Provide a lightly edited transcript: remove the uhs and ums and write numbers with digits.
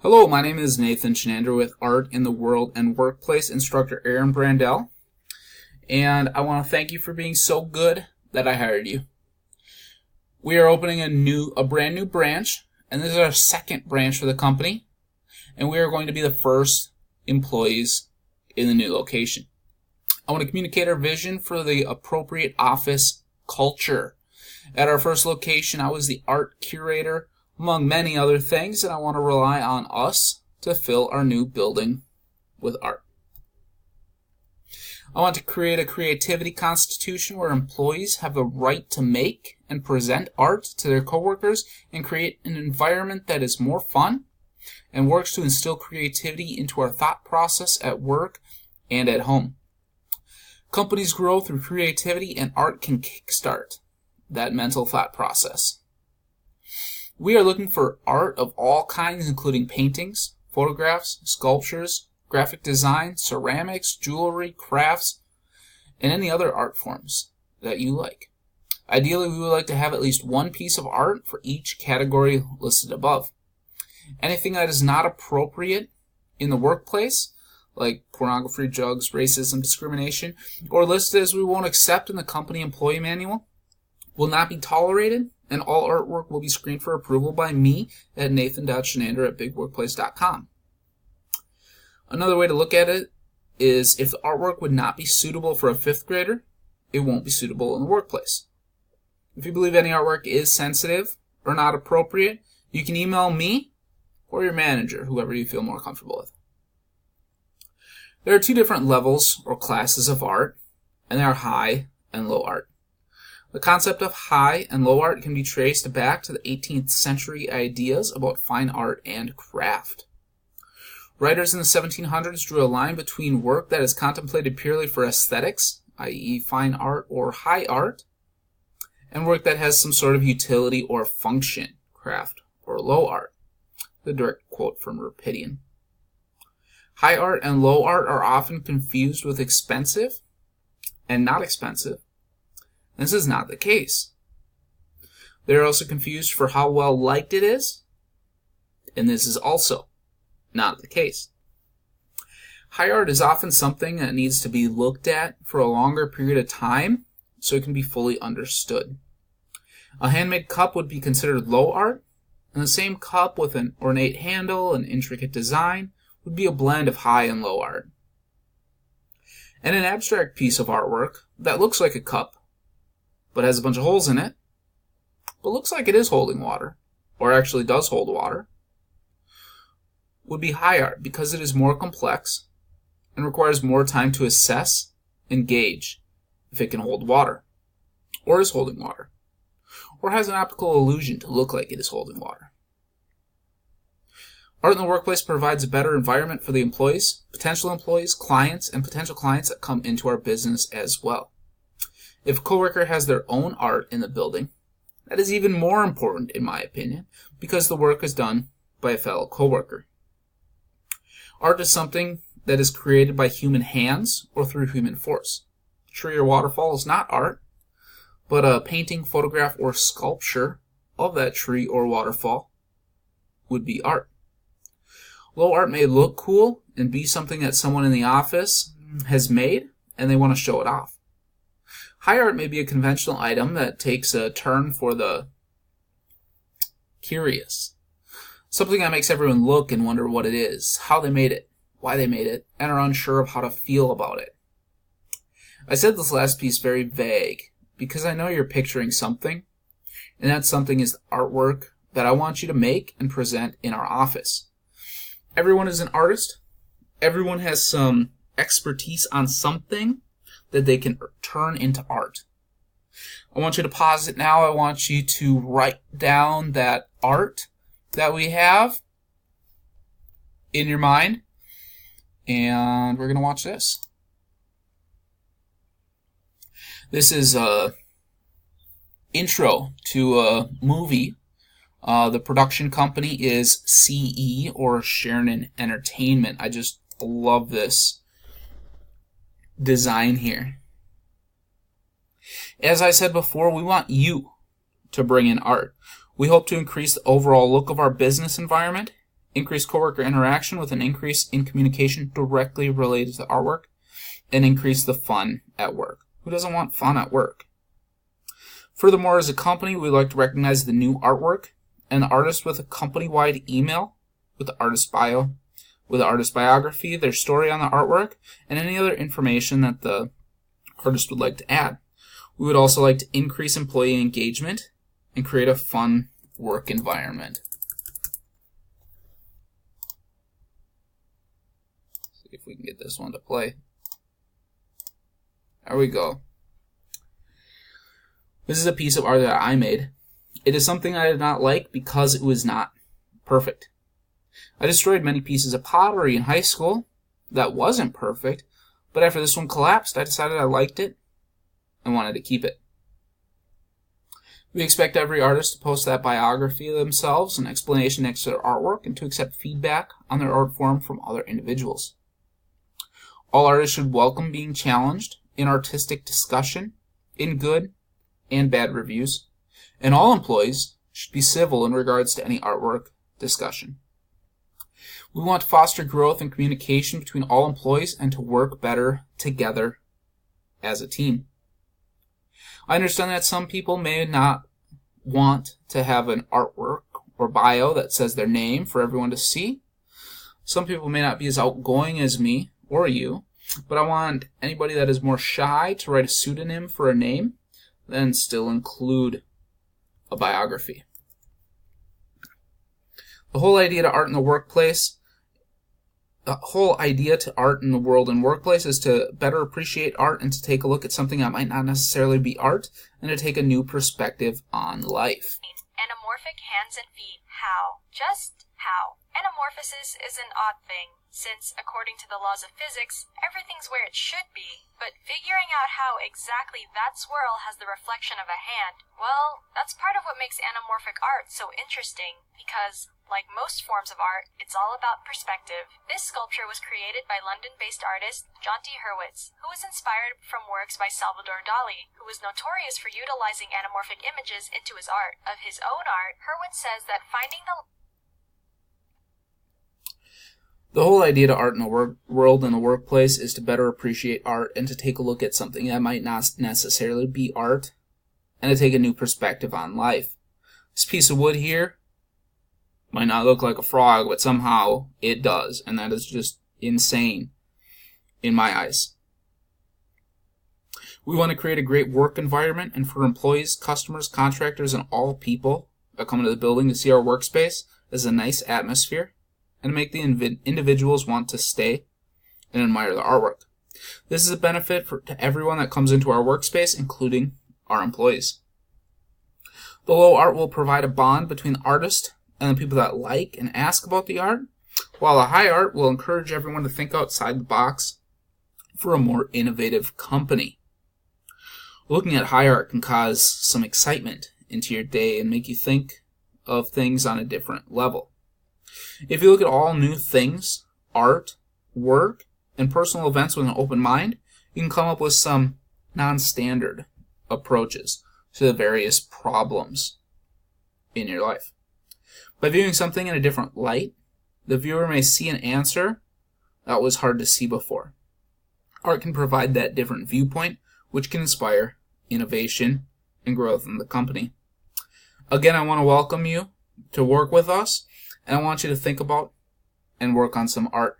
Hello, my name is Nathan Chinander with Art in the World and Workplace instructor Aaron Brandell, and I want to thank you for being so good that I hired you. We are opening a brand new branch, and this is our second branch for the company, and we are going to be the first employees in the new location. I want to communicate our vision for the appropriate office culture. At our first location, I was the art curator, among many other things, and I want to rely on us to fill our new building with art. I want to create a creativity constitution where employees have the right to make and present art to their coworkers and create an environment that is more fun and works to instill creativity into our thought process at work and at home. Companies grow through creativity, and art can kickstart that mental thought process. We are looking for art of all kinds, including paintings, photographs, sculptures, graphic design, ceramics, jewelry, crafts, and any other art forms that you like. Ideally, we would like to have at least one piece of art for each category listed above. Anything that is not appropriate in the workplace, like pornography, drugs, racism, discrimination, or listed as we won't accept in the company employee manual, will not be tolerated, and all artwork will be screened for approval by me at nathan.chinander@bigworkplace.com. Another way to look at it is if the artwork would not be suitable for a fifth grader, it won't be suitable in the workplace. If you believe any artwork is sensitive or not appropriate, you can email me or your manager, whoever you feel more comfortable with. There are two different levels or classes of art, and they are high and low art. The concept of high and low art can be traced back to the 18th century ideas about fine art and craft. Writers in the 1700s drew a line between work that is contemplated purely for aesthetics, i.e. fine art or high art, and work that has some sort of utility or function, craft or low art. The direct quote from Rapidian. High art and low art are often confused with expensive and not expensive. This is not the case. They are also confused for how well liked it is, and this is also not the case. High art is often something that needs to be looked at for a longer period of time so it can be fully understood. A handmade cup would be considered low art, and the same cup with an ornate handle and intricate design would be a blend of high and low art. And an abstract piece of artwork that looks like a cup but has a bunch of holes in it, but looks like it is holding water, or actually does hold water, would be high art because it is more complex and requires more time to assess and gauge if it can hold water, or is holding water, or has an optical illusion to look like it is holding water. Art in the workplace provides a better environment for the employees, potential employees, clients, and potential clients that come into our business as well. If a coworker has their own art in the building, that is even more important in my opinion, because the work is done by a fellow coworker. Art is something that is created by human hands or through human force. A tree or waterfall is not art, but a painting, photograph, or sculpture of that tree or waterfall would be art. Low art may look cool and be something that someone in the office has made and they want to show it off. High art may be a conventional item that takes a turn for the curious. Something that makes everyone look and wonder what it is, how they made it, why they made it, and are unsure of how to feel about it. I said this last piece very vague because I know you're picturing something, and that something is the artwork that I want you to make and present in our office. Everyone is an artist. Everyone has some expertise on something that they can turn into art. I want you to pause it now. I want you to write down that art that we have in your mind, and we're going to watch this. This is a intro to a movie. The production company is CE or Sharon Entertainment. I just love this design here. As I said before, we want you to bring in art. We hope to increase the overall look of our business environment increase coworker interaction with an increase in communication directly related to artwork, and increase the fun at work. Who doesn't want fun at work? Furthermore, as a company, we like to recognize the new artwork and the artist with a company-wide email with the artist bio, with the artist biography, their story on the artwork, and any other information that the artist would like to add. We would also like to increase employee engagement and create a fun work environment. See if we can get this one to play. There we go. This is a piece of art that I made. It is something I did not like because it was not perfect. I destroyed many pieces of pottery in high school that wasn't perfect, but after this one collapsed, I decided I liked it and wanted to keep it. We expect every artist to post that biography of themselves and explanation next to their artwork, and to accept feedback on their art form from other individuals. All artists should welcome being challenged in artistic discussion, in good and bad reviews, and all employees should be civil in regards to any artwork discussion. We want to foster growth and communication between all employees and to work better together as a team. I understand that some people may not want to have an artwork or bio that says their name for everyone to see. Some people may not be as outgoing as me or you, but I want anybody that is more shy to write a pseudonym for a name, then still include a biography. The whole idea to art in the workplace, the whole idea to art in the world and workplace is to better appreciate art and to take a look at something that might not necessarily be art, and to take a new perspective on life. Anamorphic hands and feet. How? Just how? Anamorphosis is an odd thing, since, according to the laws of physics, everything's where it should be, but figuring out how exactly that swirl has the reflection of a hand, well, that's part of what makes anamorphic art so interesting, because, like most forms of art, it's all about perspective. This sculpture was created by London-based artist John T. Hurwitz, who was inspired from works by Salvador Dali, who was notorious for utilizing anamorphic images into his art. Of his own art, Hurwitz says that finding The whole idea to art in the world and the workplace is to better appreciate art and to take a look at something that might not necessarily be art, and to take a new perspective on life. This piece of wood here might not look like a frog, but somehow it does, and that is just insane in my eyes. We want to create a great work environment, and for employees, customers, contractors, and all people that come into the building to see our workspace as a nice atmosphere, and to make the individuals want to stay and admire the artwork. This is a benefit to everyone that comes into our workspace, including our employees. The low art will provide a bond between the artist and the people that like and ask about the art, while the high art will encourage everyone to think outside the box for a more innovative company. Looking at high art can cause some excitement into your day and make you think of things on a different level. If you look at all new things, art, work, and personal events with an open mind, you can come up with some non-standard approaches to the various problems in your life. By viewing something in a different light, the viewer may see an answer that was hard to see before. Art can provide that different viewpoint, which can inspire innovation and growth in the company. Again, I want to welcome you to work with us, and I want you to think about and work on some art.